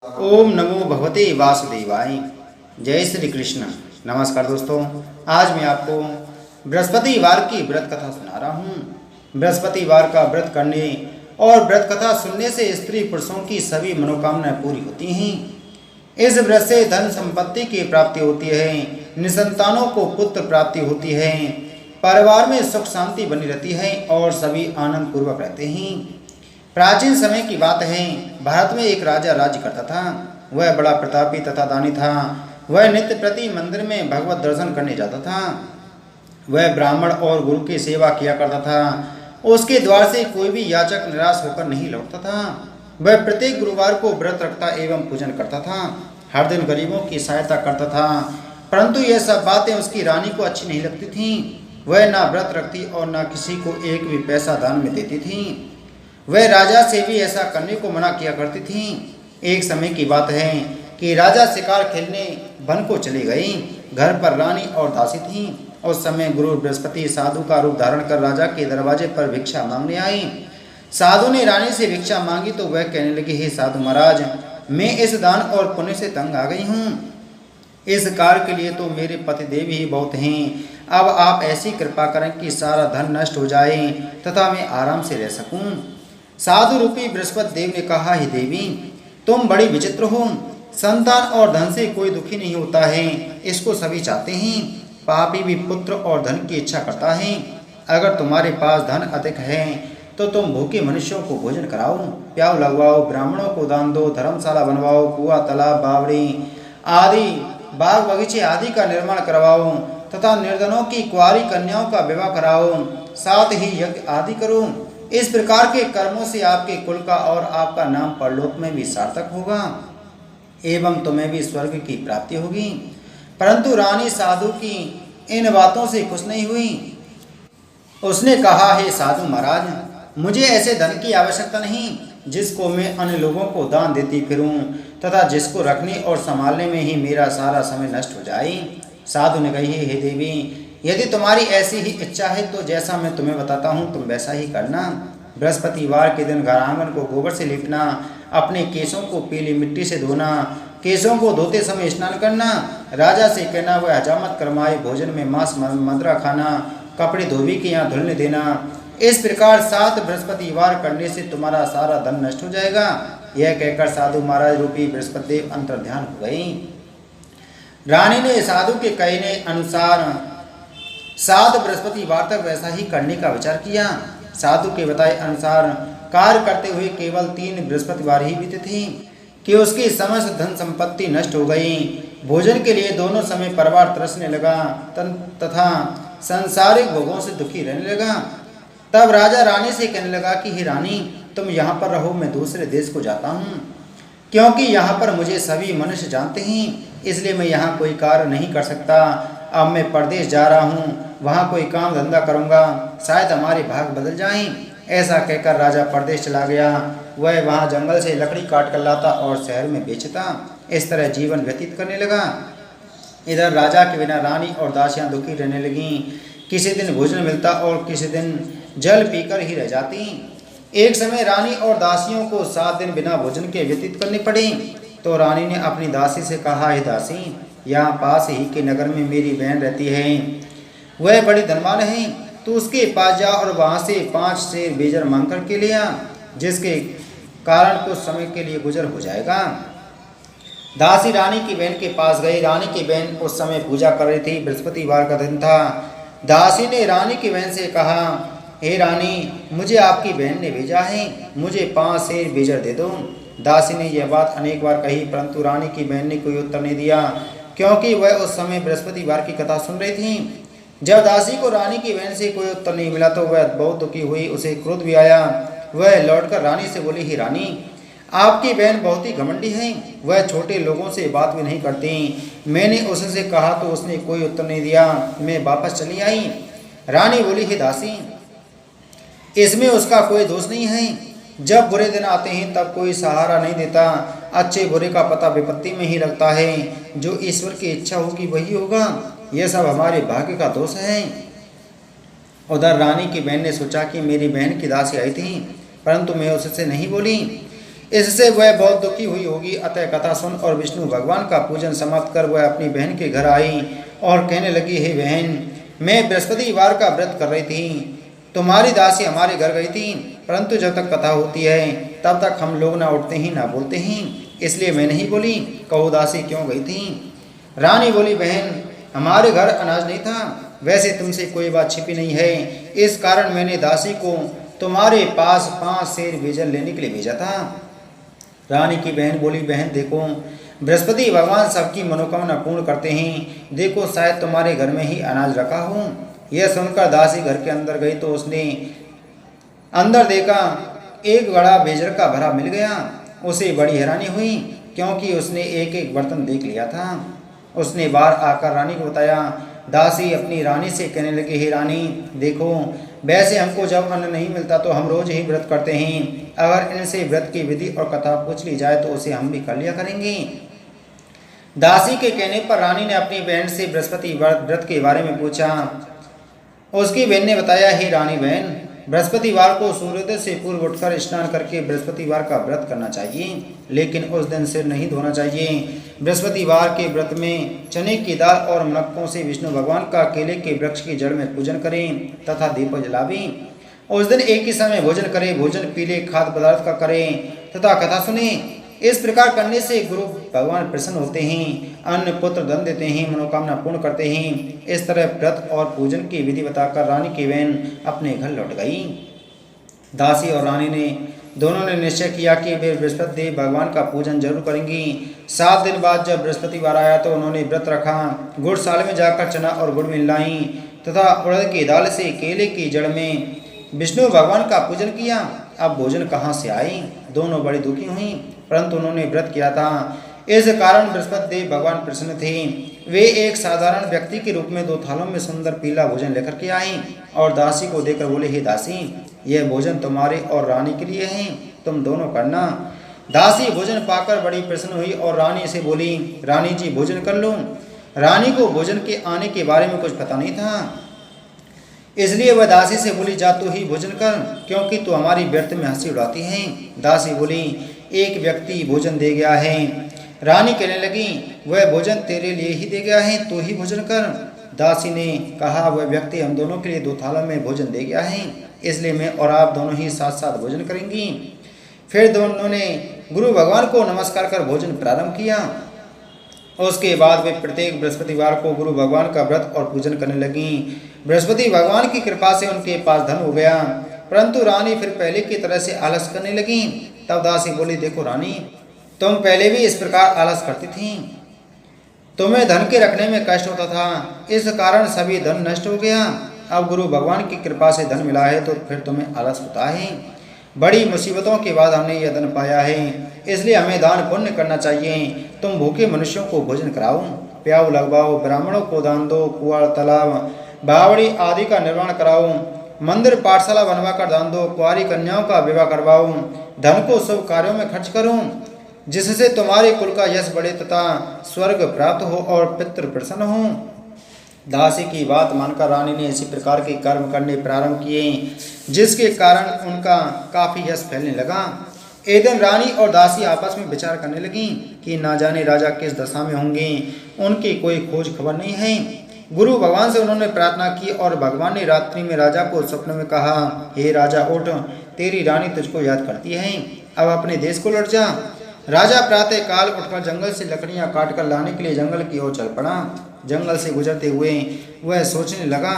ओम नमो भगवते वासुदेवाय। जय श्री कृष्ण। नमस्कार दोस्तों, आज मैं आपको बृहस्पतिवार की व्रत कथा सुना रहा हूँ। बृहस्पतिवार का व्रत करने और व्रत कथा सुनने से स्त्री पुरुषों की सभी मनोकामनाएं पूरी होती हैं। इस व्रत से धन संपत्ति की प्राप्ति होती है, निसंतानों को पुत्र प्राप्ति होती है, परिवार में सुख शांति बनी रहती है और सभी आनंद पूर्वक रहते हैं। प्राचीन समय की बात है, भारत में एक राजा राज्य करता था। वह बड़ा प्रतापी तथा दानी था। वह नित्य प्रति मंदिर में भगवत दर्शन करने जाता था। वह ब्राह्मण और गुरु की सेवा किया करता था। उसके द्वार से कोई भी याचक निराश होकर नहीं लौटता था। वह प्रत्येक गुरुवार को व्रत रखता एवं पूजन करता था। हर दिन गरीबों की सहायता करता था। परंतु यह सब बातें उसकी रानी को अच्छी नहीं लगती थीं। वह ना व्रत रखती और ना किसी को एक भी पैसा दान में देती थी। वह राजा से भी ऐसा करने को मना किया करती थी। एक समय की बात है कि राजा शिकार खेलने वन को चली गई। घर पर रानी और दासी थी। उस समय गुरु बृहस्पति साधु का रूप धारण कर राजा के दरवाजे पर भिक्षा मांगने आई। साधु ने रानी से भिक्षा मांगी तो वह कहने लगी, हे साधु महाराज, मैं इस दान और पुण्य से तंग आ गई हूँ। इस कार्य के लिए तो मेरे पतिदेव ही बहुत हैं। अब आप ऐसी कृपा करें कि सारा धन नष्ट हो जाए तथा मैं आराम से रह सकूं। साधु रूपी बृहस्पति देव ने कहा, हे देवी, तुम बड़ी विचित्र हो। संतान और धन से कोई दुखी नहीं होता है, इसको सभी चाहते हैं। पापी भी पुत्र और धन की इच्छा करता है। अगर तुम्हारे पास धन अधिक है तो तुम भूखे मनुष्यों को भोजन कराओ, प्याऊ लगवाओ, ब्राह्मणों को दान दो, धर्मशाला बनवाओ, कुआं, तालाब, बावड़ी आदि, बाग बगीचे आदि का निर्माण करवाओ तथा निर्धनों की कुंवारी कन्याओं का विवाह कराओ, साथ ही यज्ञ आदि करो। इस प्रकार के कर्मों से आपके कुल का और आपका नाम परलोक में भी सार्थक होगा एवं तुम्हें भी स्वर्ग की प्राप्ति होगी। परंतु रानी साधु की इन बातों से खुश नहीं हुई। उसने कहा, हे साधु महाराज, मुझे ऐसे धन की आवश्यकता नहीं जिसको मैं अन्य लोगों को दान देती फिरूं तथा जिसको रखने और संभालने में ही मेरा सारा समय नष्ट हो जाए। साधु ने कही, हे देवी, यदि तुम्हारी ऐसी ही इच्छा है तो जैसा मैं तुम्हें बताता हूँ तुम वैसा ही करना। बृहस्पतिवार के दिन घर आंगन को गोबर से लीपना, अपने केशों को पीली मिट्टी से धोना, केशों को धोते समय स्नान करना, राजा से कहना वह हजामत करवाए, भोजन में मांस मदिरा खाना, कपड़े धोबी के यहाँ धुलने देना। इस प्रकार 7 बृहस्पतिवार करने से तुम्हारा सारा धन नष्ट हो जाएगा। यह कहकर साधु महाराज रूपी बृहस्पति देव अंतर्ध्यान हो गई। रानी ने साधु के कहने अनुसार 7 बृहस्पतिवार तक वैसा ही करने का विचार किया। साधु के बताए अनुसार कार्य करते हुए केवल 3 बृहस्पतिवार ही बीते थे कि उसकी समस्त धन संपत्ति नष्ट हो गई। भोजन के लिए दोनों समय परिवार तरसने लगा तथा सांसारिक भोगों से दुखी रहने लगा। तब राजा रानी से कहने लगा कि हे रानी, तुम यहाँ पर रहो, मैं दूसरे देश को जाता हूँ, क्योंकि यहाँ पर मुझे सभी मनुष्य जानते हैं, इसलिए मैं यहाँ कोई कार्य नहीं कर सकता। अब मैं परदेश जा रहा हूँ, वहाँ कोई काम धंधा करूँगा, शायद हमारे भाग बदल जाएं। ऐसा कहकर राजा परदेश चला गया। वह वहाँ जंगल से लकड़ी काट कर लाता और शहर में बेचता। इस तरह जीवन व्यतीत करने लगा। इधर राजा के बिना रानी और दासियाँ दुखी रहने लगीं। किसी दिन भोजन मिलता और किसी दिन जल पीकर ही रह जाती। एक समय रानी और दासियों को 7 दिन बिना भोजन के व्यतीत करने पड़े। तो रानी ने अपनी दासी से कहा, हे दासी, यहाँ पास ही के नगर में मेरी बहन रहती है, वह बड़ी धनवान है, तो उसके पास जा और वहाँ से 5 शेर बेजर मांग कर के लिया, जिसके कारण कुछ समय के लिए गुजर हो जाएगा। दासी रानी की बहन के पास गई। रानी की बहन उस समय पूजा कर रही थी। बृहस्पतिवार का दिन था। दासी ने रानी की बहन से कहा, हे रानी, मुझे आपकी बहन ने भेजा है, मुझे 5 शेर बेजर दे दो। दासी ने यह बात अनेक बार कही, परंतु रानी की बहन ने कोई उत्तर नहीं दिया, क्योंकि वह उस समय बृहस्पतिवार की कथा सुन रही थी। जब दासी को रानी की बहन से कोई उत्तर नहीं मिला तो वह बहुत दुखी हुई। उसे क्रोध भी आया। वह लौटकर रानी से बोली, ही रानी, आपकी बहन बहुत ही घमंडी है, वह छोटे लोगों से बात भी नहीं करती। मैंने उससे कहा तो उसने कोई उत्तर नहीं दिया, मैं वापस चली आई। रानी बोली, हे दासी, इसमें उसका कोई दोष नहीं है। जब बुरे दिन आते हैं तब कोई सहारा नहीं देता। अच्छे बुरे का पता विपत्ति में ही लगता है। जो ईश्वर की इच्छा होगी वही होगा। यह सब हमारे भाग्य का दोष है। उधर रानी की बहन ने सोचा कि मेरी बहन की दासी आई थी, परंतु मैं उससे नहीं बोली। इससे वह बहुत दुखी हुई होगी। अतः कथा सुन और विष्णु भगवान का पूजन समाप्त कर वह अपनी बहन के घर आई और कहने लगी, हे बहन, मैं बृहस्पतिवार का व्रत कर रही थी, तुम्हारी दासी हमारे घर गई थी, परंतु जब तक कथा होती है तब तक हम लोग ना उठते ही ना बोलते हैं, इसलिए मैं नहीं बोली। कहो दासी क्यों गई थी? रानी बोली, बहन, हमारे घर अनाज नहीं था, वैसे तुमसे कोई बात छिपी नहीं है, इस कारण मैंने दासी को तुम्हारे पास 5 सेर भेजन लेने के लिए भेजा था। रानी की बहन बोली, बहन देखो, बृहस्पति भगवान सबकी मनोकामना पूर्ण करते हैं, देखो शायद तुम्हारे घर में ही अनाज रखा हो। यह सुनकर दासी घर के अंदर गई तो उसने अंदर देखा एक बड़ा बेजर का भरा मिल गया। उसे बड़ी हैरानी हुई क्योंकि उसने एक एक बर्तन देख लिया था। उसने बाहर आकर रानी को बताया। दासी अपनी रानी से कहने लगी, हे रानी देखो, वैसे हमको जब अन्न नहीं मिलता तो हम रोज ही व्रत करते हैं, अगर इनसे व्रत की विधि और कथा पूछ ली जाए तो उसे हम भी कर लिया करेंगे। दासी के कहने पर रानी ने अपनी बहन से बृहस्पति व्रत के बारे में पूछा। उसकी बहन ने बताया, हे रानी बहन, बृहस्पतिवार को सूर्योदय से पूर्व उठकर स्नान करके बृहस्पतिवार का व्रत करना चाहिए, लेकिन उस दिन सिर नहीं धोना चाहिए। बृहस्पतिवार के व्रत में चने की दाल और मुनक्कों से विष्णु भगवान का केले के वृक्ष की जड़ में पूजन करें तथा दीप जलावें। उस दिन एक ही समय भोजन करें, भोजन पीले खाद्य पदार्थ का करें तथा कथा सुने। इस प्रकार करने से गुरु भगवान प्रसन्न होते हैं, अन्न पुत्र धन देते हैं, मनोकामना पूर्ण करते हैं। इस तरह व्रत और पूजन की विधि बताकर रानी की बहन अपने घर लौट गई। दासी और रानी ने दोनों ने निश्चय किया कि वे बृहस्पति भगवान का पूजन जरूर करेंगी। 7 दिन बाद जब बृहस्पतिवार आया तो उन्होंने व्रत रखा। गुड़शाला में जाकर चना और गुड़ मिल लाई तथा उड़द की दाल से केले की जड़ में विष्णु भगवान का पूजन किया। अब भोजन कहाँ से आई? दोनों बड़ी दुखी हुई, परंतु उन्होंने व्रत किया था, इस कारण बृहस्पति देव भगवान प्रसन्न थे। वे एक साधारण व्यक्ति के रूप में 2 थालों में सुंदर पीला भोजन लेकर के आए और दासी को देकर बोले, हे दासी, यह भोजन तुम्हारे और रानी के लिए है, तुम दोनों करना। दासी भोजन पाकर बड़ी प्रसन्न हुई और रानी से बोली, रानी जी भोजन कर लो। रानी को भोजन के आने के बारे में कुछ पता नहीं था, इसलिए वह दासी से बोली, जा तू ही भोजन कर, क्योंकि तू हमारी व्यर्थ में हंसी उड़ाती है। दासी बोली, एक व्यक्ति भोजन दे गया है। रानी कहने लगी, वह भोजन तेरे लिए ही दे गया है, तू ही भोजन कर। दासी ने कहा, वह व्यक्ति हम दोनों के लिए 2 थालों में भोजन दे गया है, इसलिए मैं और आप दोनों ही साथ साथ भोजन करेंगी। फिर दोनों ने गुरु भगवान को नमस्कार कर भोजन प्रारंभ किया। उसके बाद वे प्रत्येक बृहस्पतिवार को गुरु भगवान का व्रत और पूजन करने लगी। बृहस्पति भगवान की कृपा से उनके पास धन हो गया, परंतु रानी फिर पहले की तरह से आलस करने लगी। तब दासी बोली, देखो रानी, तुम पहले भी इस प्रकार आलस करती थी, तुम्हें धन के रखने में कष्ट होता था, इस कारण सभी धन नष्ट हो गया। अब गुरु भगवान की कृपा से धन मिला है तो फिर तुम्हें आलस होता है। बड़ी मुसीबतों के बाद हमने यह धन पाया है, इसलिए हमें दान पुण्य करना चाहिए। तुम भूखे मनुष्यों को भोजन कराओ, प्याऊ लगवाओ, ब्राह्मणों को दान दो, कुआं तालाब बावड़ी आदि का निर्माण कराओ, मंदिर पाठशाला बनवा कर दान दो, कुंवारी कन्याओं का विवाह करवाओ, धन को शुभ कार्यों में खर्च करो, जिससे तुम्हारे कुल का यश बढ़े तथा स्वर्ग प्राप्त हो और पितृ प्रसन्न हो। दासी की बात मानकर रानी ने इसी प्रकार के कर्म करने प्रारंभ किए, जिसके कारण उनका काफी यश फैलने लगा। एक दिन रानी और दासी आपस में विचार करने लगी कि ना जाने राजा किस दशा में होंगे, उनकी कोई खोज खबर नहीं है। गुरु भगवान से उन्होंने प्रार्थना की और भगवान ने रात्रि में राजा को स्वप्न में कहा, हे राजा उठ, तेरी रानी तुझको याद करती है, अब अपने देश को लौट जा। राजा प्रातः काल उठकर जंगल से लकड़ियां काट कर लाने के लिए जंगल की ओर चल पड़ा। जंगल से गुजरते हुए वह सोचने लगा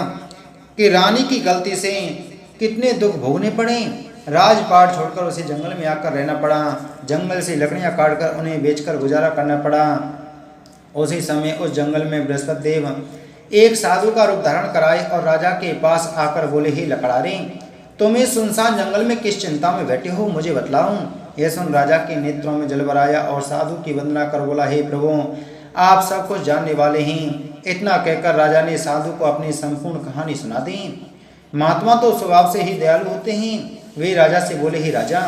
कि रानी की गलती से कितने दुख भोगने पड़े। राजपाट छोड़कर उसे जंगल में आकर रहना पड़ा, जंगल से लकड़ियां काटकर उन्हें बेचकर गुजारा करना पड़ा। उसी समय उस जंगल में बृहस्पति देव एक साधु का रूप धारण कराए और राजा के पास आकर बोले, ही लकड़ारे, तुम इस सुनसान जंगल में किस चिंता में बैठे हो, मुझे बतलाओ। यह सुन राजा के नेत्रों में जल भर आया और साधु की वंदना कर बोला, हे प्रभु, आप सब कुछ जानने वाले हैं। इतना कहकर राजा ने साधु को अपनी संपूर्ण कहानी सुना दी। महात्मा तो स्वभाव से ही दयालु होते हैं। वे राजा से बोले, ही राजा,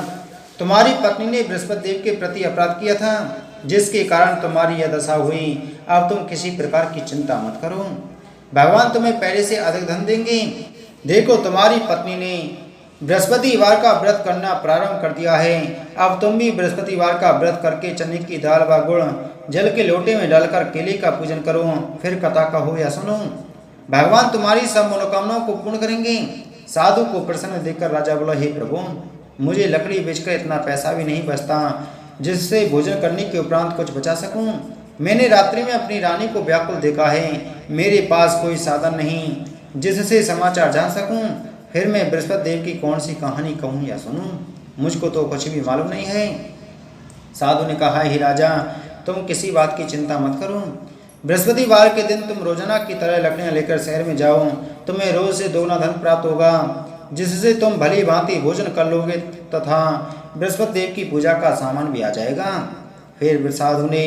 तुम्हारी पत्नी ने बृहस्पति देव के प्रति अपराध किया था, जिसके कारण तुम्हारी यह दशा हुई। अब तुम किसी प्रकार की चिंता मत करो, भगवान तुम्हें पहले से अधिक धन देंगे। देखो, तुम्हारी पत्नी ने बृहस्पतिवार का व्रत करना प्रारंभ कर दिया है। अब तुम भी बृहस्पतिवार का व्रत करके चने की दाल व गुड़ जल के लोटे में डालकर केले का पूजन करो, फिर कथा कहो या सुनो। भगवान तुम्हारी सब मनोकामनाओं को पूर्ण करेंगे। साधु को प्रसन्न देखकर राजा बोला, हे प्रभु, मुझे लकड़ी बेचकर इतना पैसा भी नहीं बचता जिससे भोजन करने के उपरांत कुछ बचा सकूं। मैंने रात्रि में अपनी रानी को व्याकुल देखा है। मेरे पास कोई साधन नहीं जिससे समाचार जान सकूं। फिर मैं बृहस्पति देव की कौन सी कहानी कहूँ या सुनूं? मुझको तो कुछ भी मालूम नहीं है। साधु ने कहा, हे राजा, तुम किसी बात की चिंता मत करो। बृहस्पतिवार के दिन तुम रोजाना की तरह लकड़ियां लेकर शहर में जाओ। तुम्हें रोज से दोगुना धन प्राप्त होगा, जिससे तुम भली भांति भोजन कर लोगे तथा बृहस्पति देव की पूजा का सामान भी आ जाएगा। फिर साधु ने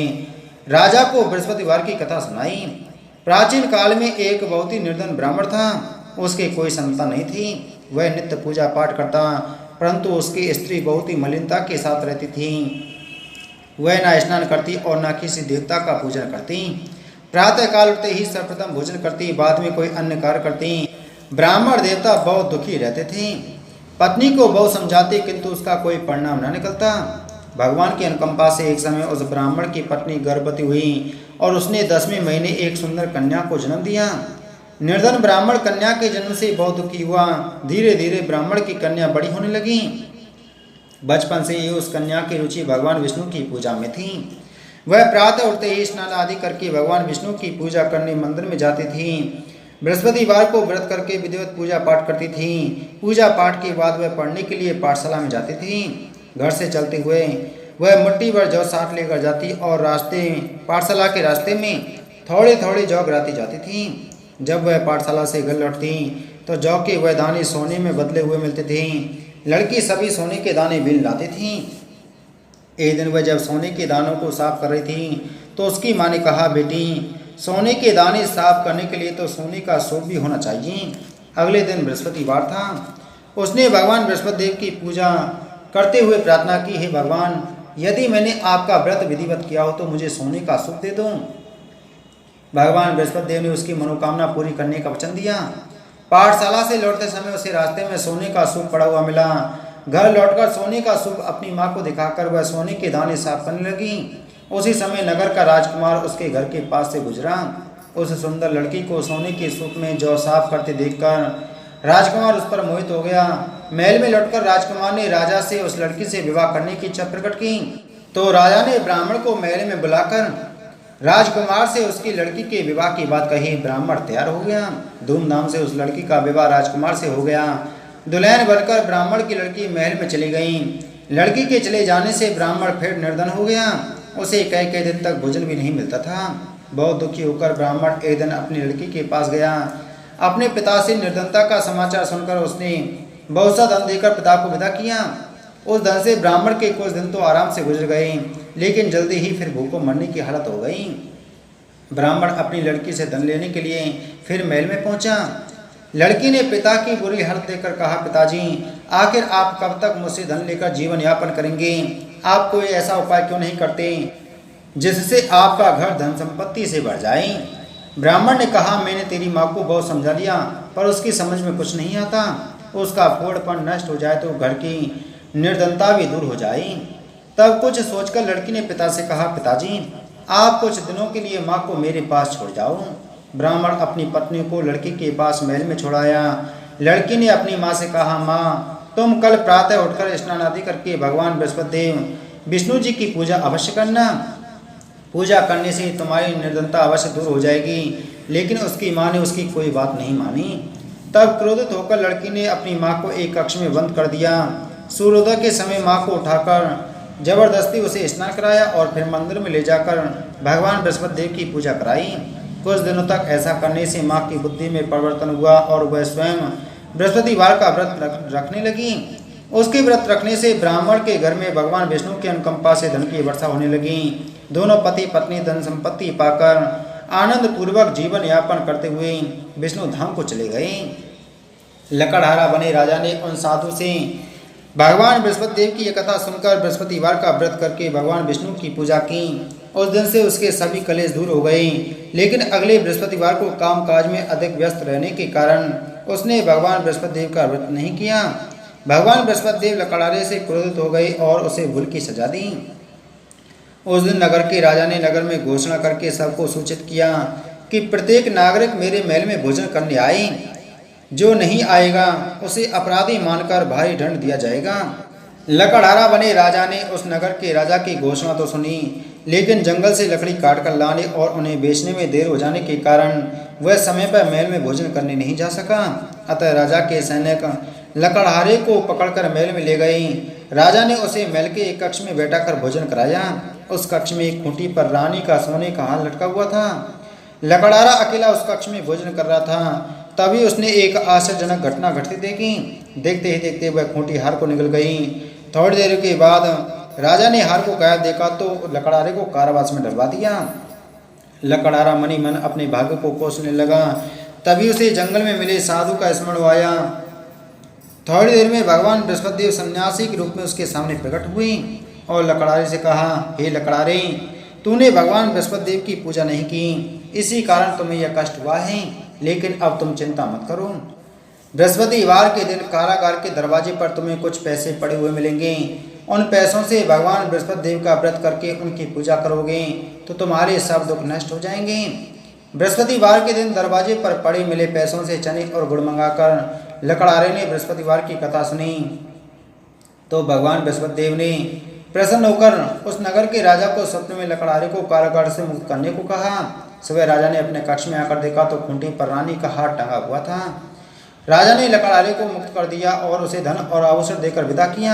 राजा को बृहस्पतिवार की कथा सुनाई। प्राचीन काल में एक बहुत ही निर्धन ब्राह्मण था। उसके कोई संतान नहीं थी। वह नित्य पूजा पाठ करता, परंतु उसकी स्त्री बहुत ही मलिनता के साथ रहती थी। वह न स्नान करती और न किसी देवता का पूजन करती। प्रातः काल उठते ही सर्वप्रथम भोजन करती, बाद में कोई अन्य कार्य करती। ब्राह्मण देवता बहुत दुखी रहते थे। पत्नी को बहुत समझाते, किंतु उसका कोई परिणाम न निकलता। भगवान की अनुकंपा से एक समय उस ब्राह्मण की पत्नी गर्भवती हुई और उसने 10वें महीने एक सुंदर कन्या को जन्म दिया। निर्धन ब्राह्मण कन्या के जन्म से बहुत दुखी हुआ। धीरे धीरे ब्राह्मण की कन्या बड़ी होने लगी। बचपन से ही उस कन्या की रुचि भगवान विष्णु की पूजा में थी। वह प्रातः उठते ही स्नान आदि करके भगवान विष्णु की पूजा करने मंदिर में जाती थी। बृहस्पतिवार को व्रत करके विधिवत पूजा पाठ करती थी। पूजा पाठ के बाद वह पढ़ने के लिए पाठशाला में जाती थी। घर से चलते हुए वह मुट्ठी भर जौ साथ लेकर जाती और पाठशाला के रास्ते में थोड़े थोड़े जौ गिराती जाती थी। जब वह पाठशाला से घर लौटती तो जौ के वह दाने सोने में बदले हुए मिलते थे। लड़की सभी सोने के दाने बिन लाती थी। एक दिन वह जब सोने के दानों को साफ कर रही थी तो उसकी माँ ने कहा, बेटी, सोने के दाने साफ करने के लिए तो सोने का सूप भी होना चाहिए। अगले दिन बृहस्पतिवार था। उसने भगवान बृहस्पति देव की पूजा करते हुए प्रार्थना की, हे भगवान, यदि मैंने आपका व्रत विधिवत किया हो तो मुझे सोने का सूप दे दो। भगवान बृहस्पति देव ने उसकी मनोकामना पूरी करने का वचन दिया। पाठशाला से लौटते समय उसे रास्ते में सोने का सूप पड़ा हुआ मिला। घर लौटकर सोने का सूप अपनी माँ को दिखाकर वह सोने के दाने साफ करने लगी। उसी समय नगर का राजकुमार उसके घर के पास से गुजरा। उस सुंदर लड़की को सोने के सूप में जौ साफ करते देखकर राजकुमार उस पर मोहित हो गया। महल में लौटकर राजकुमार ने राजा से उस लड़की से विवाह करने की इच्छा प्रकट की। तो राजा ने ब्राह्मण को महल में बुलाकर राजकुमार से उसकी लड़की के विवाह की बात कही। ब्राह्मण तैयार हो गया। धूमधाम से उस लड़की का विवाह राजकुमार से हो गया। दुल्हन बनकर ब्राह्मण की लड़की महल में चली गई। लड़की के चले जाने से ब्राह्मण फिर निर्धन हो गया। उसे कई दिन तक भोजन भी नहीं मिलता था। बहुत दुखी होकर ब्राह्मण एक दिन अपनी लड़की के पास गया। अपने पिता से निर्धनता का समाचार सुनकर उसने बहुत सा धन देकर पिता को विदा किया। उस धन से ब्राह्मण के कुछ दिन तो आराम से गुजर गए, लेकिन जल्दी ही फिर भूखों मरने की हालत हो गई। ब्राह्मण अपनी लड़की से धन लेने के लिए फिर महल में पहुंचा। लड़की ने पिता की बुरी हालत देखकर कहा, पिताजी, आखिर आप कब तक मुझसे धन लेकर जीवन यापन करेंगे? आप कोई ऐसा उपाय क्यों नहीं करते जिससे आपका घर धन संपत्ति से बढ़ जाए? ब्राह्मण ने कहा, मैंने तेरी माँ को बहुत समझा लिया, पर उसकी समझ में कुछ नहीं आता। उसका फोड़पन नष्ट हो जाए तो घर की निर्धनता भी दूर हो जाए। तब कुछ सोचकर लड़की ने पिता से कहा, पिताजी, आप कुछ दिनों के लिए माँ को मेरे पास छोड़ जाओ। ब्राह्मण अपनी पत्नी को लड़की के पास महल में छोड़ाया। लड़की ने अपनी माँ से कहा, माँ, तुम कल प्रातः उठकर स्नान आदि करके भगवान बृहस्पति देव विष्णु जी की पूजा अवश्य करना। पूजा करने से तुम्हारी निर्धनता अवश्य दूर हो जाएगी। लेकिन उसकी माँ ने उसकी कोई बात नहीं मानी। तब क्रोधित होकर लड़की ने अपनी माँ को एक कक्ष में बंद कर दिया। सूर्योदय के समय माँ को उठाकर जबरदस्ती उसे स्नान कराया और फिर मंदिर में ले जाकर भगवान बृहस्पति देव की पूजा कराई। कुछ दिनों तक ऐसा करने से माँ की बुद्धि में परिवर्तन हुआ और वह स्वयं बृहस्पतिवार का व्रत रखने लगी। उसके व्रत रखने से ब्राह्मण के घर में भगवान विष्णु की अनुकंपा से धन की वर्षा होने लगी। दोनों पति पत्नी धन संपत्ति पाकर आनंद पूर्वक जीवन यापन करते हुए विष्णु धाम को चले गए। लकड़हारा बने राजा ने उन साधु से भगवान बृहस्पति देव की यह कथा सुनकर बृहस्पतिवार का व्रत करके भगवान विष्णु की पूजा की। उस दिन से उसके सभी कलेश दूर हो गए। लेकिन अगले बृहस्पतिवार को कामकाज में अधिक व्यस्त रहने के कारण उसने भगवान बृहस्पति देव का व्रत नहीं किया। भगवान बृहस्पति देव लकड़हारे से क्रोधित हो गए और उसे भूल की सजा दी। उस दिन नगर के राजा ने नगर में घोषणा करके सबको सूचित किया कि प्रत्येक नागरिक मेरे महल में भोजन करने आए। जो नहीं आएगा उसे अपराधी मानकर भारी दंड दिया जाएगा। लकड़हारा बने राजा ने उस नगर के राजा की घोषणा तो सुनी, लेकिन जंगल से लकड़ी काट कर लाने और उन्हें बेचने में देर हो जाने के कारण वह समय पर महल में भोजन करने नहीं जा सका। अतः राजा के सैनिक लकड़हारे को पकड़कर महल में ले गए। राजा ने उसे महल के एक कक्ष में बैठाकर भोजन कराया। उस कक्ष में एक खूंटी पर रानी का सोने का हार लटका हुआ था। लकड़हारा अकेला उस कक्ष में भोजन कर रहा था। तभी उसने एक आश्चर्यजनक घटना घटती देखी। देखते ही देखते वह खूंटी हार को निकल गई। थोड़ी देर के बाद राजा ने हार को गायब देखा तो लकड़हारे को कारावास में डलवा दिया। लकड़हारा मनी मन अपने भाग्य को कोसने लगा। तभी उसे जंगल में मिले साधु का स्मरण आया। थोड़ी देर में भगवान बृहस्पति देव सन्यासी के रूप में उसके सामने प्रकट हुए और लकड़हारे से कहा, हे लकड़हारे, तूने भगवान बृहस्पति देव की पूजा नहीं की, इसी कारण तुम्हें यह कष्ट हुआ है। लेकिन अब तुम चिंता मत करो। बृहस्पतिवार के दिन कारागार के दरवाजे पर तुम्हें कुछ पैसे पड़े हुए मिलेंगे। उन पैसों से भगवान बृहस्पति देव का व्रत करके उनकी पूजा करोगे तो तुम्हारे सब दुख नष्ट हो जाएंगे। बृहस्पतिवार के दिन दरवाजे पर पड़े मिले पैसों से चने और गुड़ मंगाकर लकड़हारे ने बृहस्पतिवार की कथा सुनी तो भगवान बृहस्पति देव ने प्रसन्न होकर उस नगर के राजा को स्वप्न में लकड़हारे को कारागार से मुक्त करने को कहा। सुबह राजा ने अपने कक्ष में आकर देखा तो खूंटी पर रानी का हार टंगा हुआ था। राजा ने लकड़हारे को मुक्त कर दिया और उसे धन और आभूषण देकर विदा किया।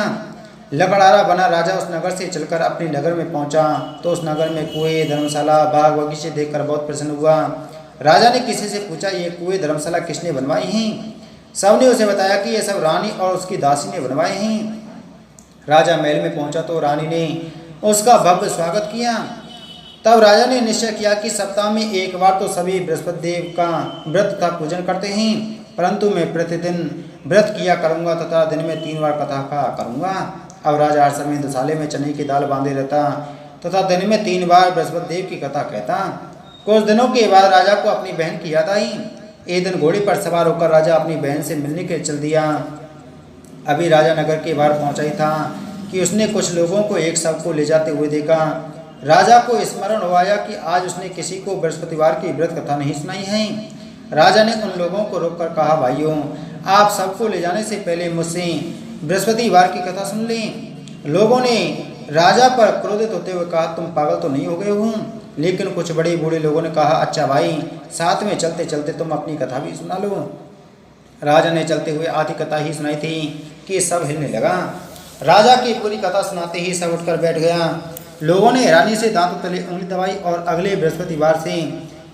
लकड़हारा बना राजा उस नगर से चलकर अपने नगर में पहुंचा तो उस नगर में कुएं, धर्मशाला, बाग बगीचे देखकर बहुत प्रसन्न हुआ। राजा ने किसी से पूछा, ये कुएं, धर्मशाला किसने बनवाई हैं? सबने उसे बताया कि ये सब रानी और उसकी दासी ने बनवाए हैं। राजा महल में पहुंचा तो रानी ने उसका भव्य स्वागत किया। तब राजा ने निश्चय किया कि सप्ताह में एक बार तो सभी बृहस्पति देव का व्रत तथा पूजन करते हैं, परंतु मैं प्रतिदिन व्रत किया करूंगा तथा दिन में 3 बार कथा का करूंगा। अब राजा हर समय दुसाले में चने की दाल बांधे रहता तथा दिन में 3 बार बृहस्पति देव की कथा कहता। कुछ दिनों के बाद राजा को अपनी बहन की याद आई। एक दिन घोड़े पर सवार होकर राजा अपनी बहन से मिलने के चल दिया। अभी राजा नगर के बाहर पहुंचा ही था कि उसने कुछ लोगों को एक शव को ले जाते हुए देखा। राजा को स्मरण हो आया कि आज उसने किसी को बृहस्पतिवार की व्रत कथा नहीं सुनाई है। राजा ने उन लोगों को रोककर कहा, भाइयों, आप सबको ले जाने से पहले मुझसे बृहस्पतिवार की कथा सुन लें। लोगों ने राजा पर क्रोधित होते हुए कहा, तुम पागल तो नहीं हो गए हो? लेकिन कुछ बड़े बूढ़े लोगों ने कहा, अच्छा भाई, साथ में चलते चलते तुम अपनी कथा भी सुना लो। राजा ने चलते हुए आधी कथा ही सुनाई थी कि सब हिलने लगा। राजा की पूरी कथा सुनाते ही सब उठकर बैठ गया। लोगों ने हैरानी से दांतों तले उंगली दबाई और अगले बृहस्पतिवार से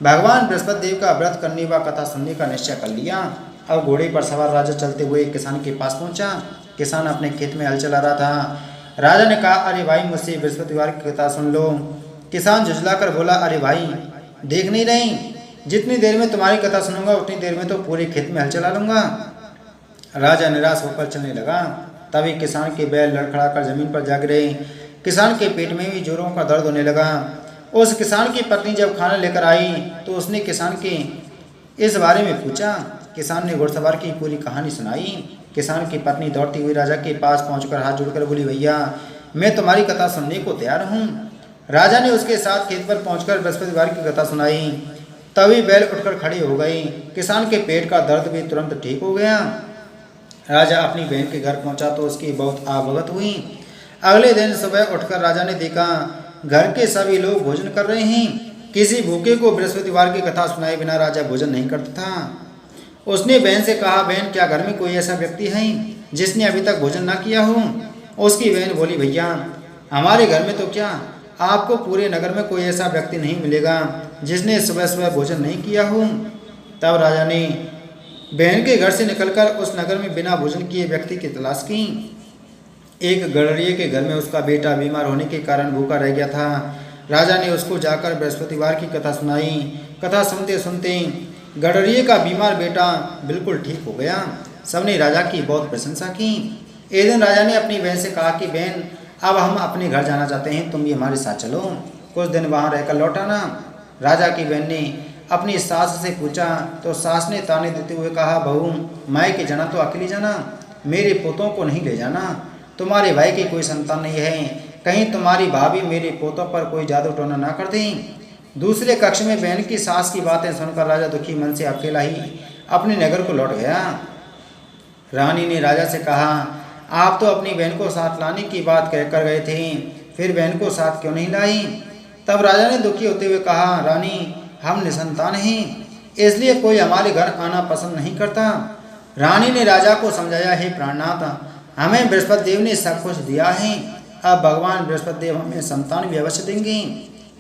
भगवान बृहस्पति देव का व्रत करने व कथा सुनने का निश्चय कर लिया। अब घोड़े पर सवार राजा चलते हुए एक किसान के पास पहुंचा। किसान अपने खेत में हल चला रहा था। राजा ने कहा, अरे भाई, मुझसे बृहस्पतिवार की कथा सुन लो। किसान झुंझलाकर बोला, अरे भाई, देख नहीं रही, जितनी देर में तुम्हारी कथा सुनूंगा उतनी देर में तो पूरे खेत में हल चला लूंगा। राजा निराश होकर चलने लगा। तभी किसान के बैल लड़खड़ाकर जमीन पर जा गिरे। किसान के पेट में भी जोरों का दर्द होने लगा। उस किसान की पत्नी जब खाना लेकर आई तो उसने किसान के इस बारे में पूछा। किसान ने घुड़सवार की पूरी कहानी सुनाई। किसान की पत्नी दौड़ती हुई राजा के पास पहुंचकर हाथ जोड़कर बोली, भैया, मैं तुम्हारी कथा सुनने को तैयार हूँ। राजा ने उसके साथ खेत पर पहुंचकर बृहस्पतिवार की कथा सुनाई। तभी बैल उठकर खड़े हो गई। किसान के पेट का दर्द भी तुरंत ठीक हो गया। राजा अपनी बहन के घर पहुंचा तो उसकी बहुत आवभगत हुई। अगले दिन सुबह उठकर राजा ने देखा घर के सभी लोग भोजन कर रहे हैं। किसी भूखे को बृहस्पतिवार की कथा सुनाए बिना राजा भोजन नहीं करता था। उसने बहन से कहा, बहन, क्या घर में कोई ऐसा व्यक्ति है जिसने अभी तक भोजन ना किया हो? उसकी बहन बोली, भैया, हमारे घर में तो क्या, आपको पूरे नगर में कोई ऐसा व्यक्ति नहीं मिलेगा जिसने सुबह सुबह भोजन नहीं किया हो। तब राजा ने बहन के घर से निकलकर उस नगर में बिना भोजन किए व्यक्ति की तलाश की। एक गडरिये के घर में उसका बेटा बीमार होने के कारण भूखा रह गया था। राजा ने उसको जाकर बृहस्पतिवार की कथा सुनाई। कथा सुनते सुनते गडरिये का बीमार बेटा बिल्कुल ठीक हो गया। सबने राजा की बहुत प्रशंसा की। एक दिन राजा ने अपनी बहन से कहा कि बहन, अब हम अपने घर जाना चाहते हैं, तुम भी हमारे साथ चलो, कुछ दिन वहाँ रहकर लौटाना। राजा की बहन ने अपनी सास से पूछा तो सास ने ताने देते हुए कहा, बहू, मायके जाना तो अकेली जाना, मेरे पोतों को नहीं ले जाना। तुम्हारे भाई की कोई संतान नहीं है, कहीं तुम्हारी भाभी मेरे पोतों पर कोई जादू टोना ना कर दें। दूसरे कक्ष में बहन की सास की बातें सुनकर राजा दुखी मन से अकेला ही अपने नगर को लौट गया। रानी ने राजा से कहा, आप तो अपनी बहन को साथ लाने की बात कहकर गए थे, फिर बहन को साथ क्यों नहीं लाई? तब राजा ने दुखी होते हुए कहा, रानी हम निसंतान हैं, इसलिए कोई हमारे घर आना पसंद नहीं करता। रानी ने राजा को समझाया, हे प्राणनाथ, हमें बृहस्पति देव ने सब कुछ दिया है, अब भगवान बृहस्पति देव हमें संतान भी अवश्य देंगे।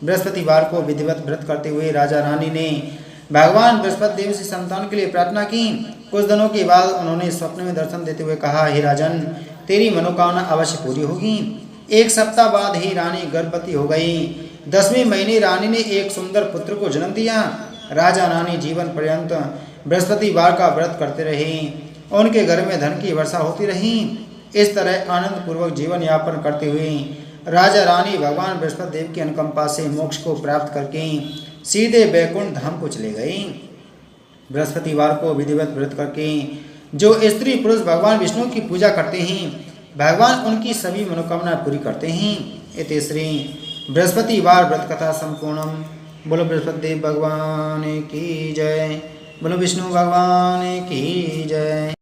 बृहस्पतिवार को विधिवत व्रत करते हुए राजा रानी ने भगवान बृहस्पति देव से संतान के लिए प्रार्थना की। कुछ दिनों के बाद उन्होंने स्वप्न में दर्शन देते हुए कहा, हे राजन, तेरी मनोकामना अवश्य पूरी होगी। एक सप्ताह बाद ही रानी गर्भवती हो गई। 10वें महीने रानी ने एक सुंदर पुत्र को जन्म दिया। राजा रानी जीवन पर्यंत बृहस्पतिवार का व्रत करते रहे। उनके घर में धन की वर्षा होती रही। इस तरह आनंद पूर्वक जीवन यापन करते हुए राजा रानी भगवान बृहस्पति देव की अनुकंपा से मोक्ष को प्राप्त करके सीधे बैकुंठ धाम को चले गए। बृहस्पतिवार को विधिवत व्रत करके जो स्त्री पुरुष भगवान विष्णु की पूजा करते हैं, भगवान उनकी सभी मनोकामना पूरी करते हैं। इति श्री बृहस्पतिवार व्रत कथा संपूर्णम। बोलो बृहस्पति देव भगवान की जय, बोलो विष्णु भगवान की जय।